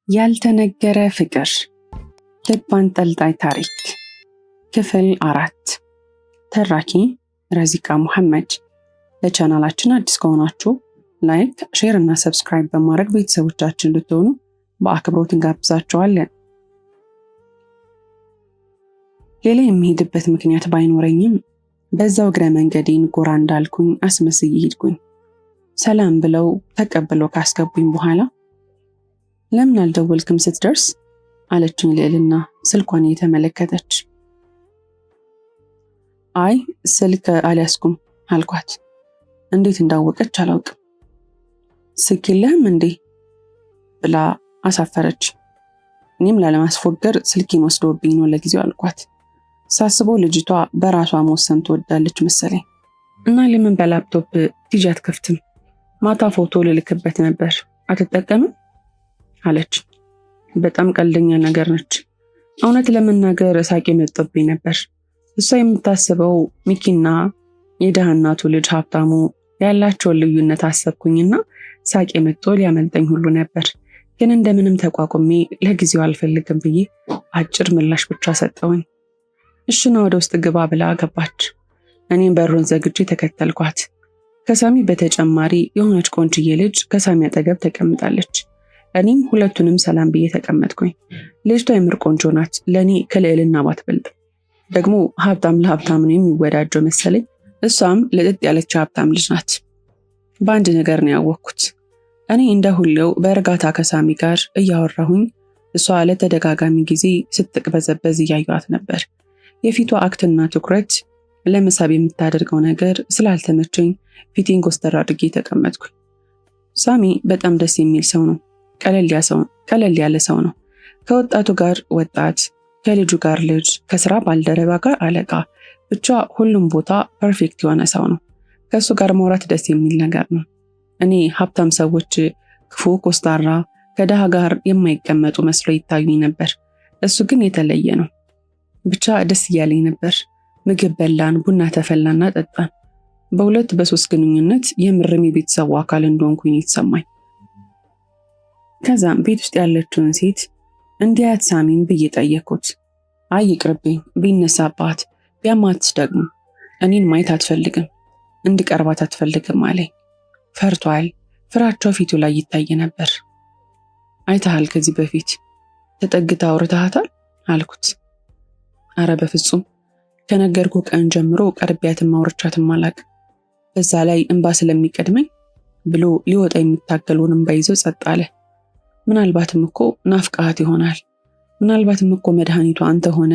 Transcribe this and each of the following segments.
ያልተነገረ ፍቅር ልብ አንጠልጣይ ታሪክ ክፍል 4 ተራኪ ረዚቃ ሙሐመድ። ለቻናላችን አዲስ ከሆናችሁ ላይክ፣ ሼር እና ሰብስክራይብ በማድረግ ቤተሰቦቻችን እንድትሆኑ በአክብሮት እንጋብዛችኋለን። ሌላ የሚሄድበት ምክንያት ባይኖረኝም በዛው እግረ መንገዴን ጎራ እንዳልኩኝ አስመስዬ ሄድኩኝ። ሰላም ብለው ተቀብለው ካስገቡኝ በኋላ ለምን አልደወልክም ስትደርስ አለችኝ ልዕልና ስልኳን እየተመለከተች። አይ ስልክ አልያዝኩም አልኳት። እንዴት እንዳወቀች አላውቅም። ስልክ የለህም እንዴ ብላ አሳፈረች። እኔም ላለማስፎገር ስልኬን ወስዶብኝ ነው ለጊዜው አልኳት። ሳስበው ልጅቷ በራሷ መወሰን ትወዳለች መሰለኝ እና ለምን በላፕቶፕ ቲጂ አትከፍትም? ማታ ፎቶ ልልክበት ነበር አትጠቀምም አለች። በጣም ቀልደኛ ነገር ነች። እውነት ለመናገር ሳቄ መጥቶብኝ ነበር። እሷ የምታስበው ሚኪና የደሃ እናቱ ልጅ ሀብታሙ ያላቸውን ልዩነት አሰብኩኝና ሳቄ መጥቶ ሊያመልጠኝ ሁሉ ነበር። ግን እንደምንም ተቋቁሜ ለጊዜው አልፈልግም ብዬ አጭር ምላሽ ብቻ ሰጠውኝ። እሽና ወደ ውስጥ ግባ ብላ ገባች። እኔም በሩን ዘግቼ ተከተልኳት። ከሳሚ በተጨማሪ የሆነች ቆንጅዬ ልጅ ከሳሚ አጠገብ ተቀምጣለች። እኔም ሁለቱንም ሰላም ብዬ ተቀመጥኩኝ። ልጅቷ የምር ቆንጆ ናት። ለእኔ ከልዕልና ባትበልጥ ደግሞ ሀብታም ለሀብታም ነው የሚወዳጀው መሰለኝ። እሷም ልጥጥ ያለች ሀብታም ልጅ ናት። በአንድ ነገር ነው ያወቅኩት። እኔ እንደ ሁሌው በእርጋታ ከሳሚ ጋር እያወራሁኝ እሷ ለተደጋጋሚ ጊዜ ስትቅበዘበዝ እያየኋት ነበር። የፊቷ አክትና ትኩረት ለመሳብ የምታደርገው ነገር ስላልተመቸኝ ፊቴን ኮስተር አድርጌ ተቀመጥኩኝ። ሳሚ በጣም ደስ የሚል ሰው ነው። ቀለል ያለ ሰው ነው። ከወጣቱ ጋር ወጣት፣ ከልጁ ጋር ልጅ፣ ከስራ ባልደረባ ጋር አለቃ፣ ብቻ ሁሉም ቦታ ፐርፌክት የሆነ ሰው ነው። ከእሱ ጋር ማውራት ደስ የሚል ነገር ነው። እኔ ሀብታም ሰዎች ክፉ፣ ኮስታራ፣ ከድሃ ጋር የማይቀመጡ መስሎ ይታዩኝ ነበር። እሱ ግን የተለየ ነው። ብቻ ደስ እያለኝ ነበር። ምግብ በላን፣ ቡና ተፈላና ጠጣን። በሁለት በሶስት ግንኙነት የምርም የቤተሰቡ አካል እንደሆንኩኝ የተሰማኝ። ከዛም ቤት ውስጥ ያለችውን ሴት እንዲያት ሳሚን ብዬ ጠየኩት። አይ ይቅርብኝ፣ ቢነሳባት ቢያማትስ ደግሞ እኔን ማየት አትፈልግም፣ እንድቀርባት አትፈልግም አለኝ። ፈርቷል። ፍራቸው ፊቱ ላይ ይታይ ነበር። አይተሃል ከዚህ በፊት ተጠግታ አውርተሃታል አልኩት። አረ በፍጹም ከነገርኩ ቀን ጀምሮ ቀርቢያትም አውርቻትም አላቅም። በዛ ላይ እንባ ስለሚቀድመኝ ብሎ ሊወጣ የሚታገለውን እንባ ይዞ ጸጥ አለ። ምናልባትም እኮ ናፍቃት ይሆናል። ምናልባትም እኮ መድኃኒቱ አንተ ሆነ፣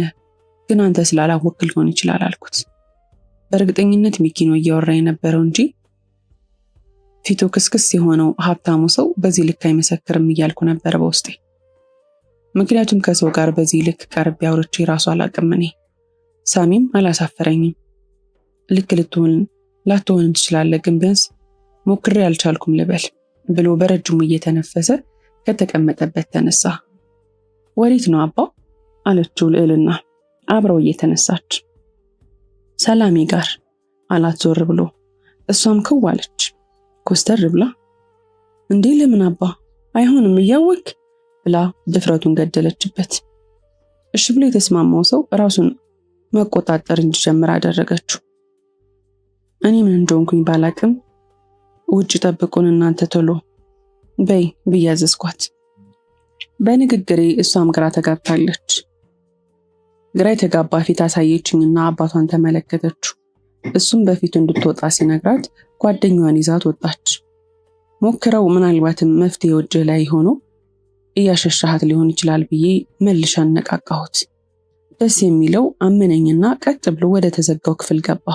ግን አንተ ስላላወቅ ሊሆን ይችላል አልኩት። በእርግጠኝነት ሚኪ ነው እያወራ የነበረው እንጂ ፊቱ ክስክስ የሆነው ሀብታሙ ሰው በዚህ ልክ አይመሰክርም እያልኩ ነበር በውስጤ። ምክንያቱም ከሰው ጋር በዚህ ልክ ቀርቤ አውርቼ ራሱ አላቅም እኔ። ሳሚም አላሳፈረኝም። ልክ ላትሆን ትችላለህ፣ ግን ቢያንስ ሞክሬ አልቻልኩም ልበል ብሎ በረጅሙ እየተነፈሰ ከተቀመጠበት ተነሳ። ወዴት ነው አባ አለችው ልዕልና አብረው እየተነሳች። ሰላሜ ጋር አላት ዞር ብሎ። እሷም ክው አለች ኮስተር ብላ። እንዴ ለምን አባ አይሆንም እያወክ ብላ ድፍረቱን ገደለችበት። እሺ ብሎ የተስማማው ሰው ራሱን መቆጣጠር እንዲጀምር አደረገችው። እኔ ምን እንደሆንኩኝ ባላቅም ውጭ ጠብቁን እናንተ ቶሎ በይ ብያዘዝኳት። በንግግሬ እሷም ግራ ተጋብታለች። ግራ የተጋባ ፊት አሳየችኝና አባቷን ተመለከተችው። እሱም በፊቱ እንድትወጣ ሲነግራት ጓደኛዋን ይዛት ወጣች። ሞክረው ምናልባትም መፍትሄ እጅ ላይ ሆኖ እያሸሻሃት ሊሆን ይችላል ብዬ መልሻ አነቃቃሁት። ደስ የሚለው አመነኝና ቀጥ ብሎ ወደ ተዘጋው ክፍል ገባ።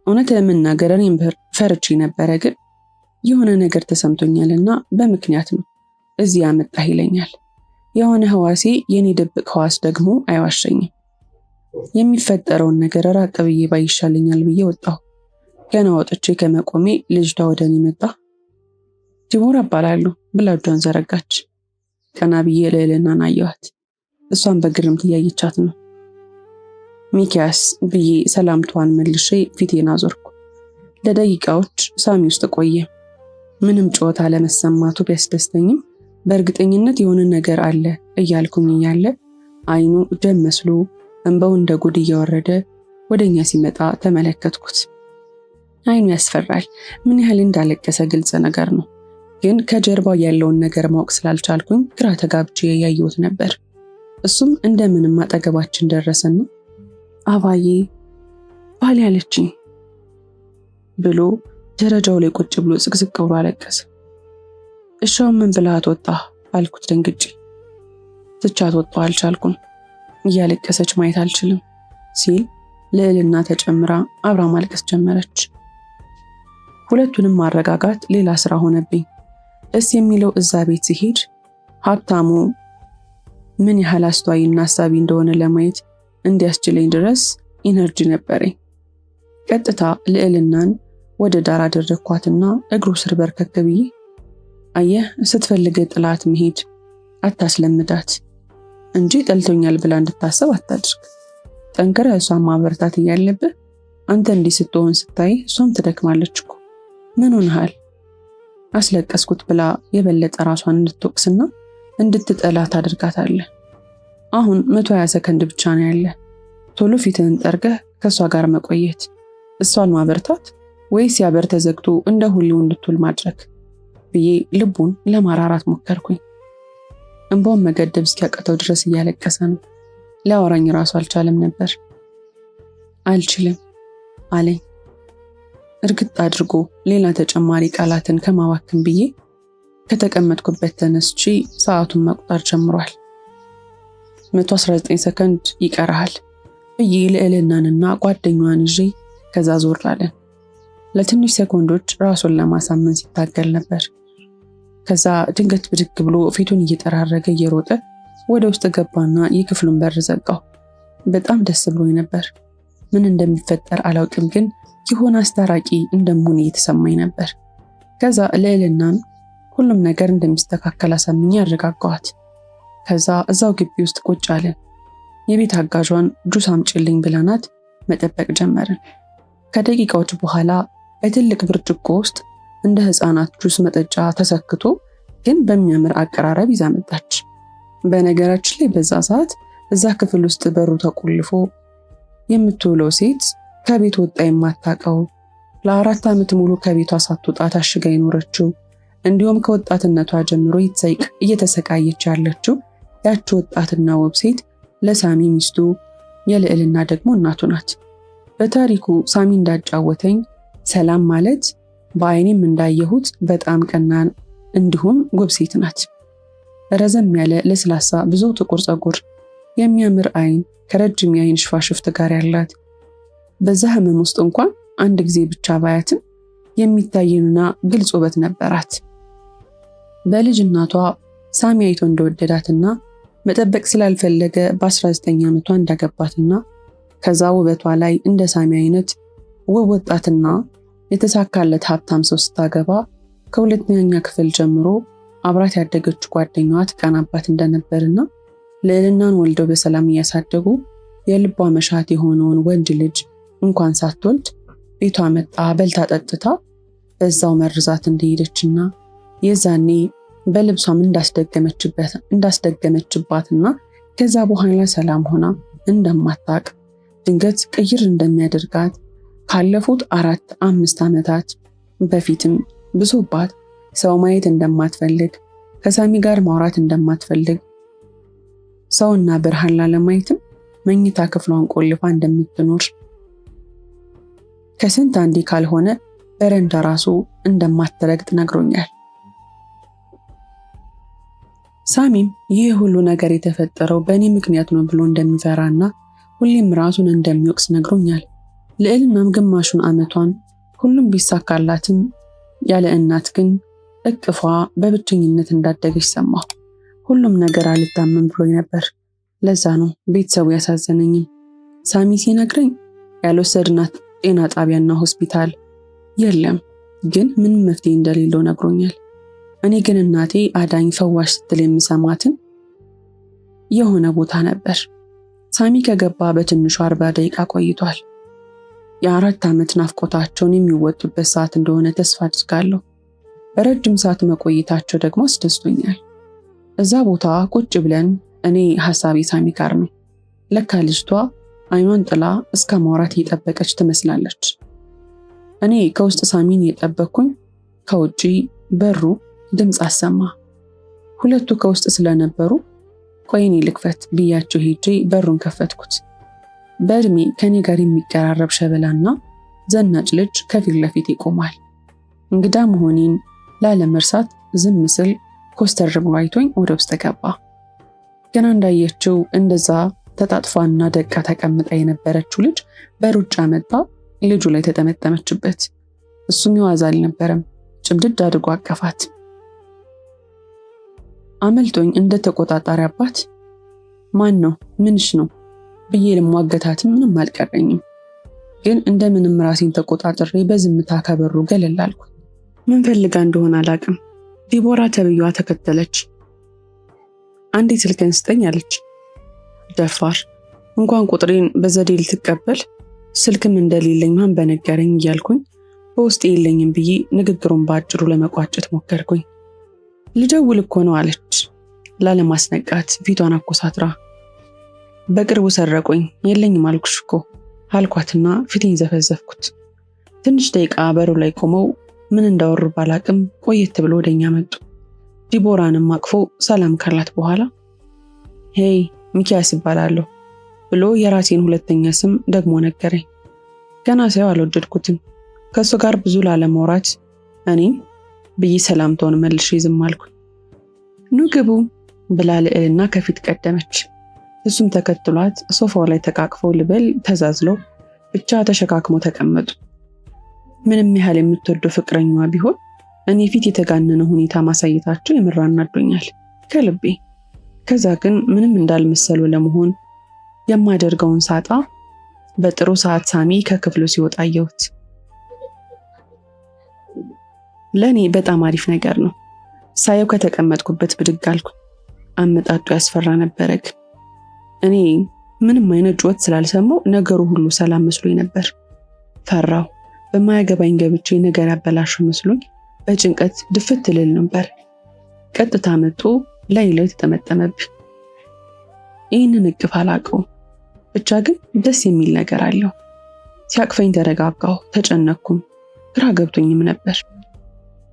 እውነት ለመናገር እኔም ፈርቼ ነበረ፣ ግን የሆነ ነገር ተሰምቶኛልና በምክንያት ነው እዚህ ያመጣህ ይለኛል። የሆነ ህዋሴ የኔ ድብቅ ህዋስ ደግሞ አይዋሸኝም። የሚፈጠረውን ነገር ራቅ ብዬ ባይሻለኛል ብዬ ወጣሁ። ገና ወጥቼ ከመቆሜ ልጅቷ ወደ እኔ መጣ። ዲቦራ እባላለሁ ብላ እጇን ዘረጋች። ቀና ብዬ ልዕልናን አየኋት። እሷን በግርምት እያየቻት ነው። ሚኪያስ ብዬ ሰላምታዋን መልሼ ፊቴን አዞርኩ። ለደቂቃዎች ሳሚ ውስጥ ቆየ። ምንም ጩኸት አለመሰማቱ ቢያስደስተኝም በእርግጠኝነት የሆነ ነገር አለ እያልኩኝ እያለ አይኑ ደም መስሎ እንባው እንደ ጉድ እየወረደ ወደኛ ሲመጣ ተመለከትኩት። አይኑ ያስፈራል። ምን ያህል እንዳለቀሰ ግልጽ ነገር ነው። ግን ከጀርባው ያለውን ነገር ማወቅ ስላልቻልኩኝ ግራ ተጋብቼ ያየሁት ነበር። እሱም እንደምንም አጠገባችን ደረሰና አባዬ ባል ያለችኝ ብሎ ደረጃው ላይ ቁጭ ብሎ ዝቅዝቅ ብሎ አለቀሰ። እሻው ምን ብለሃት ወጣ አልኩት ደንግጬ። ትቻት ወጣሁ አልቻልኩም። እያለቀሰች ማየት አልችልም ሲል ልዕልና ተጨምራ አብራ ማልቀስ ጀመረች። ሁለቱንም ማረጋጋት ሌላ ስራ ሆነብኝ። ደስ የሚለው እዛ ቤት ሲሄድ ሀብታሙ ምን ያህል አስተዋይና አሳቢ እንደሆነ ለማየት እንዲያስችለኝ ድረስ ኢነርጂ ነበረኝ። ቀጥታ ልዕልናን ወደ ዳር አደረኳትና እግሩ ስር በርከክ ብዬ አየህ፣ ስትፈልግ ጥላት መሄድ አታስለምዳት እንጂ ጠልቶኛል ብላ እንድታስብ አታድርግ። ጠንክረ እሷን ማበረታት እያለብህ አንተ እንዲህ ስትሆን ስታይ እሷም ትደክማለች እኮ። ምን ሆነሃል? አስለቀስኩት ብላ የበለጠ ራሷን እንድትወቅስና እንድትጠላት አድርጋታለህ። አሁን 120 ሰከንድ ብቻ ነው ያለ። ቶሎ ፊትህን ጠርገህ ከእሷ ጋር መቆየት፣ እሷን ማበርታት ወይስ ያበር ተዘግቶ እንደ ሁሌው እንድትውል ማድረግ ብዬ ልቡን ለማራራት ሞከርኩኝ። እንባውን መገደብ እስኪያቀተው ድረስ እያለቀሰ ነው። ሊያወራኝ ራሱ አልቻለም ነበር። አልችልም አለኝ እርግጥ አድርጎ። ሌላ ተጨማሪ ቃላትን ከማባክን ብዬ ከተቀመጥኩበት ተነስቼ ሰዓቱን መቁጠር ጀምሯል። 119 ሰከንድ ይቀርሃል ብዬ ልዕልናንና ጓደኛዋን ይዤ ከዛ ዞር አለን። ለትንሽ ሰኮንዶች ራሱን ለማሳመን ሲታገል ነበር። ከዛ ድንገት ብድግ ብሎ ፊቱን እየጠራረገ እየሮጠ ወደ ውስጥ ገባና የክፍሉን በር ዘጋው። በጣም ደስ ብሎኝ ነበር። ምን እንደሚፈጠር አላውቅም፣ ግን የሆነ አስታራቂ እንደምሆን እየተሰማኝ ነበር። ከዛ ልዕልናን ሁሉም ነገር እንደሚስተካከል አሳምኜ አረጋጋኋት። ከዛ እዛው ግቢ ውስጥ ቁጭ አለን። የቤት አጋዧን ጁስ አምጪልኝ ብለናት መጠበቅ ጀመርን። ከደቂቃዎች በኋላ በትልቅ ብርጭቆ ውስጥ እንደ ሕፃናት ጁስ መጠጫ ተሰክቶ ግን በሚያምር አቀራረብ ይዛ መጣች። በነገራችን ላይ በዛ ሰዓት እዛ ክፍል ውስጥ በሩ ተቆልፎ የምትውለው ሴት ከቤት ወጣ የማታውቀው ለ4 ዓመት ሙሉ ከቤቷ ሳትወጣ ታሽጋ የኖረችው እንዲሁም ከወጣትነቷ ጀምሮ እየተሰቃየች ያለችው ያቺ ወጣትና ውብ ሴት ለሳሚ ሚስቱ፣ የልዕልና ደግሞ እናቱ ናት። በታሪኩ ሳሚ እንዳጫወተኝ ሰላም ማለት በአይኔም እንዳየሁት በጣም ቀና እንዲሁም ውብ ሴት ናት። ረዘም ያለ ለስላሳ ብዙ ጥቁር ፀጉር፣ የሚያምር አይን ከረጅም የአይን ሽፋሽፍት ጋር ያላት፣ በዛ ህመም ውስጥ እንኳን አንድ ጊዜ ብቻ ባያትም የሚታይና ግልጽ ውበት ነበራት። በልጅ እናቷ ሳሚ አይቶ እንደወደዳትና መጠበቅ ስላልፈለገ በ19 ዓመቷ እንዳገባትና ከዛ ውበቷ ላይ እንደ ሳሚ አይነት ውብ ወጣትና የተሳካለት ሀብታም ሰው ስታገባ ከሁለተኛ ክፍል ጀምሮ አብራት ያደገች ጓደኛዋ ትቀናባት እንደነበርና ልዕልናን ወልደው በሰላም እያሳደጉ የልቧ መሻት የሆነውን ወንድ ልጅ እንኳን ሳትወልድ ቤቷ መጣ በልታ ጠጥታ በዛው መርዛት እንደሄደችና የዛኔ በልብሷም እንዳስደገመችባትና ከዛ በኋላ ሰላም ሆና እንደማታቅ ድንገት ቅይር እንደሚያደርጋት ካለፉት 4-5 ዓመታት በፊትም ብሶባት ሰው ማየት እንደማትፈልግ፣ ከሳሚ ጋር ማውራት እንደማትፈልግ፣ ሰውና ብርሃን ላለማየትም መኝታ ክፍሏን ቆልፋ እንደምትኖር፣ ከስንት አንዴ ካልሆነ በረንዳ ራሱ እንደማትረግጥ ነግሮኛል። ሳሚም ይህ ሁሉ ነገር የተፈጠረው በእኔ ምክንያት ነው ብሎ እንደሚፈራና ሁሌም ራሱን እንደሚወቅስ ነግሮኛል። ልዕልናም ግማሹን ዓመቷን ሁሉም ቢሳካላትም ያለ እናት ግን እቅፏ በብቸኝነት እንዳደገች ሰማሁ። ሁሉም ነገር አልታመን ብሎኝ ነበር። ለዛ ነው ቤተሰቡ ያሳዘነኝም። ሳሚ ሲነግረኝ ያልወሰድናት ጤና ጣቢያና ሆስፒታል የለም፣ ግን ምንም መፍትሄ እንደሌለው ነግሮኛል። እኔ ግን እናቴ አዳኝ ፈዋሽ ስትል የምሰማትን የሆነ ቦታ ነበር። ሳሚ ከገባ በትንሹ 40 ደቂቃ ቆይቷል። የ4 ዓመት ናፍቆታቸውን የሚወጡበት ሰዓት እንደሆነ ተስፋ አድርጋለሁ። ረጅም ሰዓት መቆየታቸው ደግሞ አስደስቶኛል። እዛ ቦታ ቁጭ ብለን እኔ ሐሳቤ ሳሚ ጋር ነው። ለካ ልጅቷ አይኗን ጥላ እስከ ማውራት እየጠበቀች ትመስላለች። እኔ ከውስጥ ሳሚን እየጠበቅኩኝ ከውጪ በሩ ድምፅ አሰማ። ሁለቱ ከውስጥ ስለነበሩ ቆይ እኔ ልክፈት ብያቸው ሄጄ በሩን ከፈትኩት። በእድሜ ከኔ ጋር የሚቀራረብ ሸበላና ዘናጭ ልጅ ከፊት ለፊት ይቆማል። እንግዳ መሆኔን ላለመርሳት ዝም ስል ኮስተር ብሎ አይቶኝ ወደ ውስጥ ገባ። ገና እንዳየችው እንደዛ ተጣጥፋና ደቃ ተቀምጣ የነበረችው ልጅ በሩጫ መጣ ልጁ ላይ ተጠመጠመችበት። እሱም ይዋዝ አልነበረም፣ ጭምድድ አድርጎ አቀፋት። አመልጦኝ እንደ ተቆጣጣሪ አባት ማን ነው ምንሽ ነው ብዬ ልሟገታትም ምንም አልቀረኝም። ግን እንደምንም ራሴን ተቆጣጥሬ በዝምታ ከበሩ ገለል አልኩ። ምን ፈልጋ እንደሆነ አላቅም። ዲቦራ ተብዬዋ ተከተለች። አንዴ ስልክን ስጠኝ አለች። ደፋር እንኳን ቁጥሬን በዘዴ ልትቀበል ስልክም እንደሌለኝ ማን በነገረኝ እያልኩኝ በውስጥ የለኝም ብዬ ንግግሩን በአጭሩ ለመቋጨት ሞከርኩኝ። ልደውል እኮ ነው አለች ላለማስነቃት ፊቷን አኮሳትራ። በቅርቡ ሰረቁኝ የለኝም አልኩሽ እኮ አልኳትና ፊቴን ዘፈዘፍኩት። ትንሽ ደቂቃ በሩ ላይ ቆመው ምን እንዳወሩ ባላቅም ቆየት ብሎ ወደኛ መጡ። ዲቦራንም አቅፎ ሰላም ካላት በኋላ ሄይ ሚኪያስ እባላለሁ ብሎ የራሴን ሁለተኛ ስም ደግሞ ነገረኝ። ገና ሳየው አልወደድኩትም። ከሱ ጋር ብዙ ላለማውራት እኔም ብዬ ሰላምታውን መልሼ ዝም አልኩ። ኑ ግቡ ብላ ልዕልና ከፊት ቀደመች። እሱም ተከትሏት ሶፋው ላይ ተቃቅፈው ልበል ተዛዝለው ብቻ ተሸካክሞ ተቀመጡ። ምንም ያህል የምትወደው ፍቅረኛዋ ቢሆን እኔ ፊት የተጋነነ ሁኔታ ማሳየታቸው የምር አናዶኛል ከልቤ። ከዛ ግን ምንም እንዳልመሰሉ ለመሆን የማደርገውን ሳጣ በጥሩ ሰዓት ሳሚ ከክፍሉ ሲወጣ አየሁት። ለእኔ በጣም አሪፍ ነገር ነው። ሳየው ከተቀመጥኩበት ብድግ አልኩ። አመጣጡ ያስፈራ ነበረ። እኔ ምንም አይነት ጩኸት ስላልሰማው ነገሩ ሁሉ ሰላም መስሎኝ ነበር። ፈራው። በማያገባኝ ገብቼ ነገር ያበላሸው መስሎኝ በጭንቀት ድፍት ልል ነበር። ቀጥታ መጥቶ ላይ ተጠመጠመብኝ። ይህንን እቅፍ አላውቀውም፣ ብቻ ግን ደስ የሚል ነገር አለው። ሲያቅፈኝ ተረጋጋሁ፣ ተጨነኩም፣ ግራ ገብቶኝም ነበር።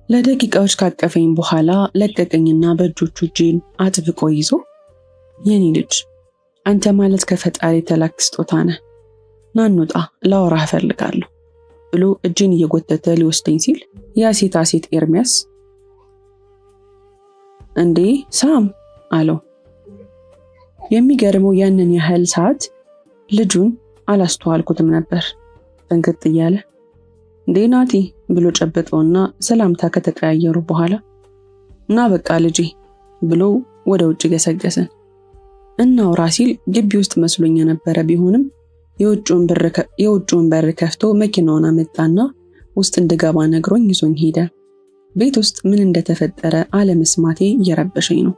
ለደቂቃዎች ካቀፈኝ በኋላ ለቀቀኝና በእጆቹ እጄን አጥብቆ ይዞ የኔ ልጅ አንተ ማለት ከፈጣሪ የተላክ ስጦታ ነህ፣ ና እንውጣ ላወራህ እፈልጋለሁ ብሎ እጄን እየጎተተ ሊወስደኝ ሲል ያ ሴት ኤርሚያስ እንዴ ሳም አለው። የሚገርመው ያንን ያህል ሰዓት ልጁን አላስተዋልኩትም ነበር። ጠንቅጥ እያለ እንዴ ናቲ ብሎ ጨበጠውና ሰላምታ ከተቀያየሩ በኋላ እና በቃ ልጄ ብሎ ወደ ውጭ ገሰገሰን። እናውራ ሲል ግቢ ውስጥ መስሎኝ የነበረ ቢሆንም የውጭውን በር ከፍቶ መኪናውን አመጣና ውስጥ እንድገባ ነግሮኝ ይዞኝ ሄደ። ቤት ውስጥ ምን እንደተፈጠረ አለመስማቴ እየረበሸኝ ነው።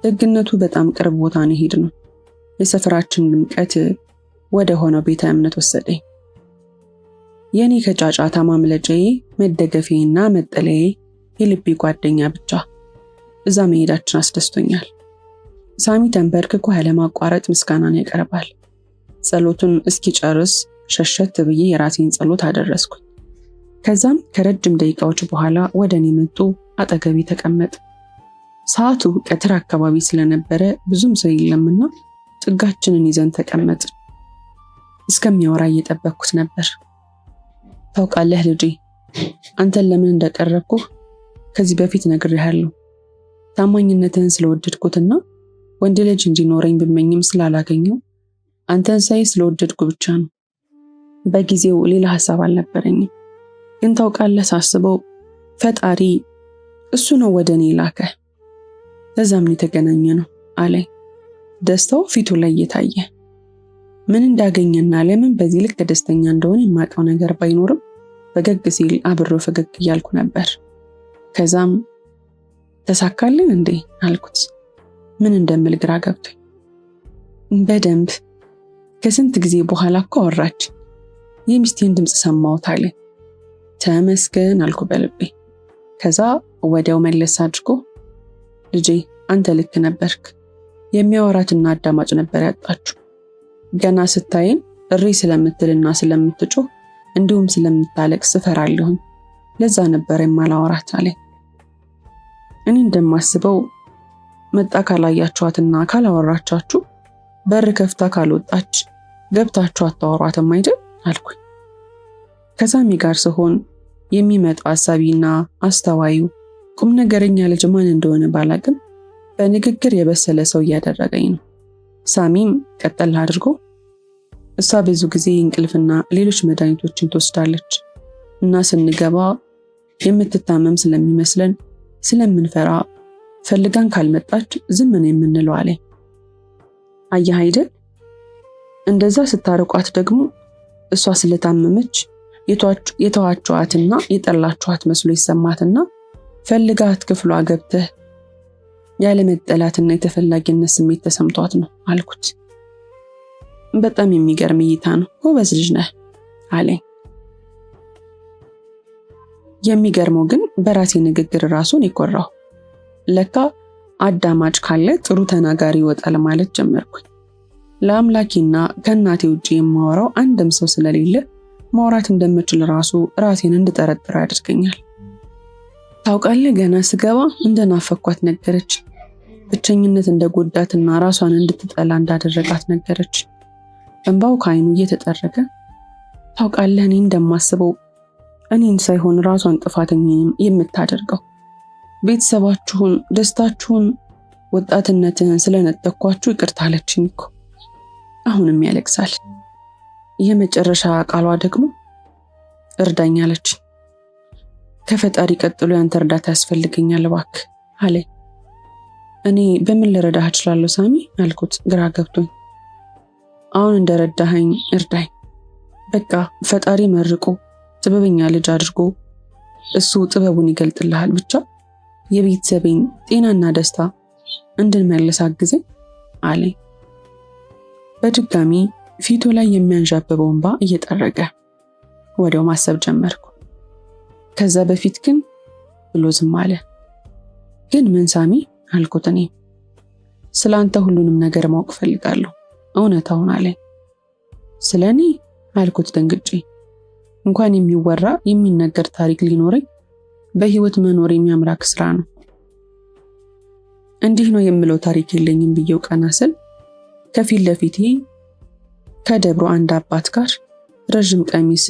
ደግነቱ በጣም ቅርብ ቦታ ነው ሄድነው። የሰፈራችን ድምቀት ወደ ሆነው ቤተ እምነት ወሰደኝ። የኔ ከጫጫታ ማምለጫዬ መደገፌና መጠለያዬ የልቤ ጓደኛ ብቻ። እዛ መሄዳችን አስደስቶኛል። ሳሚ ተንበርክኮ ያለማቋረጥ ምስጋናን ያቀርባል። ጸሎቱን እስኪጨርስ ሸሸት ብዬ የራሴን ጸሎት አደረስኩኝ። ከዛም ከረጅም ደቂቃዎች በኋላ ወደ እኔ መጡ፣ አጠገቤ ተቀመጠ። ሰዓቱ ቀትር አካባቢ ስለነበረ ብዙም ሰው የለምና ጥጋችንን ይዘን ተቀመጥን። እስከሚያወራ እየጠበቅኩት ነበር። ታውቃለህ ልጄ፣ አንተን ለምን እንደቀረብኩህ ከዚህ በፊት ነግሬሃለሁ። ታማኝነትህን ስለወደድኩትና ወንድ ልጅ እንዲኖረኝ ብመኝም ስላላገኘው አንተን ሳይ ስለወደድኩ ብቻ ነው። በጊዜው ሌላ ሐሳብ አልነበረኝም። ግን ታውቃለህ ሳስበው ፈጣሪ እሱ ነው ወደ እኔ ላከ። ለዛም የተገናኘ ነው አለኝ። ደስታው ፊቱ ላይ እየታየ ምን እንዳገኘና ለምን በዚህ ልክ ደስተኛ እንደሆነ የማውቀው ነገር ባይኖርም ፈገግ ሲል አብሮ ፈገግ እያልኩ ነበር። ከዛም ተሳካልን እንዴ አልኩት። ምን እንደምል ግራ ገብቶኝ በደንብ ከስንት ጊዜ በኋላ እኮ አወራች። የሚስቴን ድምፅ ሰማሁት አለ። ተመስገን አልኩ በልቤ። ከዛ ወዲያው መለስ አድርጎ ልጄ አንተ ልክ ነበርክ። የሚያወራትና አዳማጭ ነበር ያጣችሁ። ገና ስታይን እሪ ስለምትልና ስለምትጮህ እንዲሁም ስለምታለቅስ እፈራለሁኝ። ለዛ ነበር የማላወራት አለኝ። እኔ እንደማስበው መጣ ካላያችኋትና ካላወራቻችሁ በር ከፍታ ካልወጣች ገብታችሁ አታወሯትም አይደል አልኩኝ። ከሳሚ ጋር ስሆን የሚመጣ አሳቢና አስተዋዩ ቁም ነገረኛ ልጅ ማን እንደሆነ ባላቅም በንግግር የበሰለ ሰው እያደረገኝ ነው። ሳሚም ቀጠል አድርጎ እሷ ብዙ ጊዜ እንቅልፍና ሌሎች መድኃኒቶችን ትወስዳለች እና ስንገባ የምትታመም ስለሚመስለን ስለምንፈራ ፈልጋን ካልመጣች ዝም ነው የምንለው አለኝ። አየህ አይደል? እንደዛ ስታርቋት ደግሞ እሷ ስለታመመች የተዋችኋትና የጠላችኋት መስሎ ይሰማትና ፈልጋት ክፍሏ ገብተህ ያለመጠላትና የተፈላጊነት ስሜት ተሰምቷት ነው አልኩት። በጣም የሚገርም እይታ ነው፣ ጎበዝ ልጅ ነህ አለኝ። የሚገርመው ግን በራሴ ንግግር ራሱን የኮራው። ለካ አዳማጭ ካለ ጥሩ ተናጋሪ ይወጣል ማለት ጀመርኩኝ። ለአምላኬና ከእናቴ ውጪ የማወራው አንድም ሰው ስለሌለ ማውራት እንደምችል ራሴን እንድጠረጥር ያደርገኛል። ታውቃለህ፣ ገና ስገባ እንደናፈኳት ነገረች። ብቸኝነት እንደጎዳትና ራሷን እንድትጠላ እንዳደረጋት ነገረች። እንባው ከዓይኑ እየተጠረገ ታውቃለህ፣ እኔ እንደማስበው እኔን ሳይሆን ራሷን ጥፋተኛ የምታደርገው ቤተሰባችሁን፣ ደስታችሁን፣ ወጣትነትህን ስለነጠኳችሁ ይቅርታ አለችኝ እኮ። አሁንም ያለቅሳል። የመጨረሻ ቃሏ ደግሞ እርዳኝ አለች። ከፈጣሪ ቀጥሎ ያንተ እርዳታ ያስፈልገኛል እባክህ አለኝ። እኔ በምን ልረዳህ እችላለሁ ሳሚ አልኩት ግራ ገብቶኝ። አሁን እንደረዳኸኝ እርዳኝ። በቃ ፈጣሪ መርቆ ጥበበኛ ልጅ አድርጎ እሱ ጥበቡን ይገልጥልሃል። ብቻ የቤተሰቤን ጤናና ደስታ እንድንመልስ አግዘኝ አለኝ። በድጋሚ ፊቱ ላይ የሚያንዣብበው እንባ እየጠረገ ወዲያው ማሰብ ጀመርኩ። ከዛ በፊት ግን ብሎ ዝም አለ። ግን ምን ሳሚ አልኩት። እኔ ስላንተ ሁሉንም ነገር ማወቅ ፈልጋለሁ እውነታውን አለኝ። ስለኔ አልኩት ደንግጬ። እንኳን የሚወራ የሚነገር ታሪክ ሊኖረኝ በህይወት መኖር የሚያምራክ ስራ ነው። እንዲህ ነው የምለው ታሪክ የለኝም ብዬው ቀና ስል ከፊት ለፊቴ ከደብሮ አንድ አባት ጋር ረዥም ቀሚስ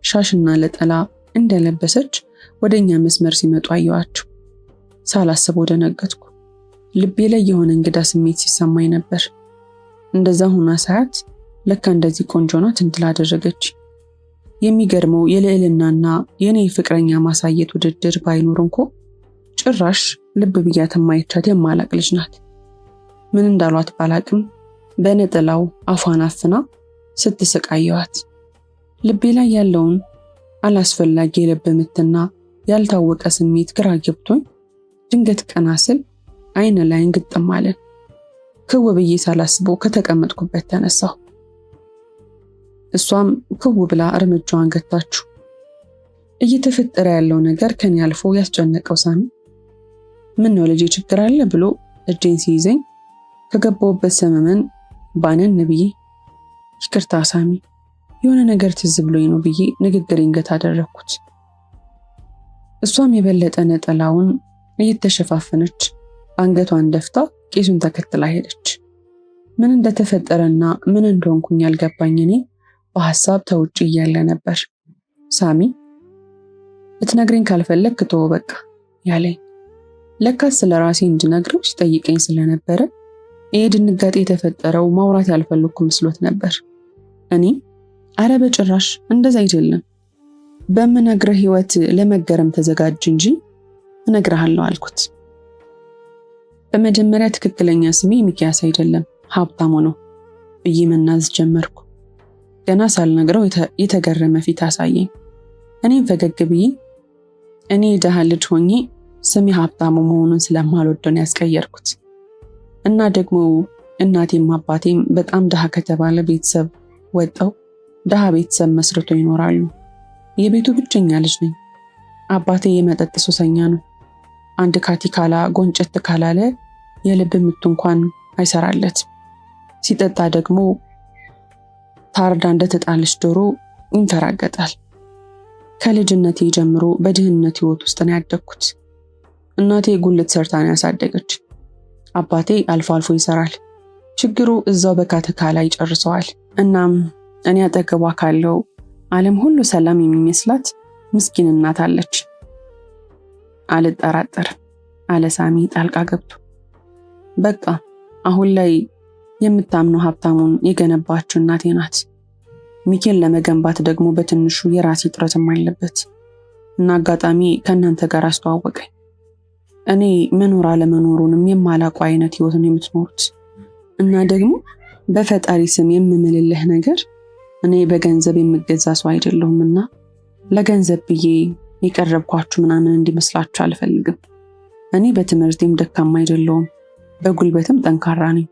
ሻሽና ለጠላ እንደለበሰች ወደኛ መስመር ሲመጡ አየዋቸው። ሳላስበው ደነገጥኩ። ልቤ ላይ የሆነ እንግዳ ስሜት ሲሰማኝ ነበር። እንደዛ ሆና ሳያት ለካ እንደዚህ ቆንጆ ናት እንድል አደረገች። የሚገርመው የልዕልናና የኔ ፍቅረኛ ማሳየት ውድድር ባይኖር እንኳ ጭራሽ ልብ ብያት ማይቻት የማላቅ ልጅ ናት። ምን እንዳሏት ባላቅም በነጠላው አፏን አፍና ስትስቃየዋት ልቤ ላይ ያለውን አላስፈላጊ የልብ ምትና ያልታወቀ ስሜት ግራ ገብቶኝ ድንገት ቀና ስል አይነ ላይ ግጥም አለን። ክው ብዬ ሳላስበው ከተቀመጥኩበት ተነሳሁ። እሷም ክው ብላ እርምጃዋን ገታችሁ። እየተፈጠረ ያለው ነገር ከኔ አልፎ ያስጨነቀው ሳሚ ምን ነው ልጅ ችግር አለ ብሎ እጄን ሲይዘኝ ከገባውበት ሰመመን ባነን ብዬ ይቅርታ ሳሚ የሆነ ነገር ትዝ ብሎኝ ነው ብዬ ንግግሬን ገታ አደረኩት። እሷም የበለጠ ነጠላውን እየተሸፋፈነች አንገቷን ደፍታ ቄሱን ተከትላ ሄደች። ምን እንደተፈጠረና ምን እንደሆንኩኝ ያልገባኝ እኔ በሐሳብ ተውጪ እያለ ነበር ሳሚ ልትነግረኝ ካልፈለግክ ተወው በቃ ያለኝ። ለካስ ስለራሴ እንድነግረው ሲጠይቀኝ ስለነበረ ይሄ ድንጋጤ የተፈጠረው ማውራት ያልፈለግኩ መስሎት ነበር። እኔ አረ በጭራሽ እንደዛ አይደለም፣ በምነግርህ ህይወት ለመገረም ተዘጋጅ እንጂ እነግርሃለሁ አልኩት። በመጀመሪያ ትክክለኛ ስሜ ሚኪያስ አይደለም ሀብታሙ ነው ብዬ መናዝ ጀመርኩ። ገና ሳልነግረው የተገረመ ፊት አሳየኝ። እኔም ፈገግ ብዬ እኔ ደሃ ልጅ ሆኜ ስሜ ሀብታሙ መሆኑን ስለማልወደው ያስቀየርኩት እና ደግሞ እናቴም አባቴም በጣም ደሃ ከተባለ ቤተሰብ ወጣው ደሃ ቤተሰብ መስርቶ ይኖራሉ። የቤቱ ብቸኛ ልጅ ነኝ። አባቴ የመጠጥ ሱሰኛ ነው። አንድ ካቲ ካላ ጎንጨት ካላለ የልብ ምቱ እንኳን አይሰራለት። ሲጠጣ ደግሞ ታርዳ እንደተጣለች ዶሮ ይንፈራገጣል። ከልጅነቴ ጀምሮ በድህነት ህይወት ውስጥ ነው ያደግኩት። እናቴ ጉልት ሰርታ ነው ያሳደገች። አባቴ አልፎ አልፎ ይሰራል። ችግሩ እዛው በካተካ ላይ ጨርሰዋል። እናም እኔ አጠገቧ ካለው ዓለም ሁሉ ሰላም የሚመስላት ምስኪን እናት አለች። አልጠራጠርም አለ ሳሚ ጣልቃ ገብቶ። በቃ አሁን ላይ የምታምነው ሀብታሙን የገነባችው እናቴ ናት። ሚኬን ለመገንባት ደግሞ በትንሹ የራሴ ጥረትም አለበት እና አጋጣሚ ከእናንተ ጋር አስተዋወቀኝ። እኔ መኖር አለመኖሩንም የማላውቀው አይነት ህይወትን የምትኖሩት እና ደግሞ በፈጣሪ ስም የምምልልህ ነገር እኔ በገንዘብ የምገዛ ሰው አይደለሁምና ለገንዘብ ብዬ የቀረብኳችሁ ምናምን እንዲመስላችሁ አልፈልግም። እኔ በትምህርቴም ደካማ አይደለሁም፣ በጉልበትም ጠንካራ ነኝ።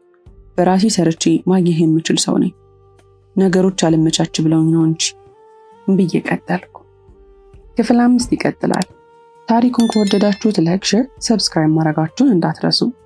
በራሴ ሰርቼ ማግኘት የምችል ሰው ነኝ። ነገሮች አልመቻች ብለውኝ ነው እንጂ ብዬ ቀጠልኩ። ክፍል 5 ይቀጥላል። ታሪኩን ከወደዳችሁት ላይክ፣ ሼር፣ ሰብስክራይብ ማድረጋችሁን እንዳትረሱ።